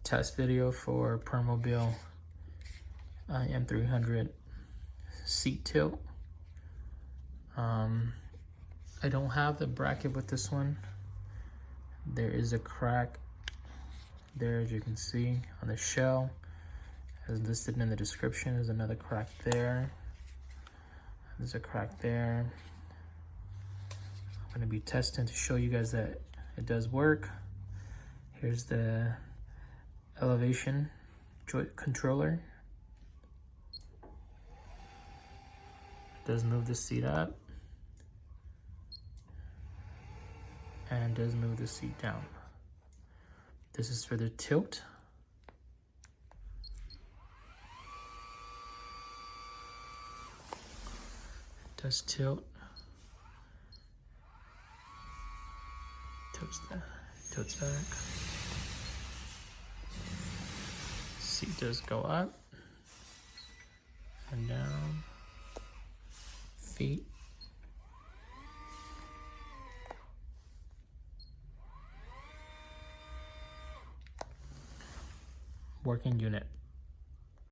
test video for Permobil M300 seat tilt. I don't have the bracket with this one. There is a crack there, as you can see on the shell, as listed in the description. There's another crack there. There's a crack there. I'm going to be testing to show you guys that it does work. Here's the elevation controller. It does move the seat up and does move the seat down. This is for the tilt. It does tilt. Tilts back. Seat does go up and down. Feet. Working unit.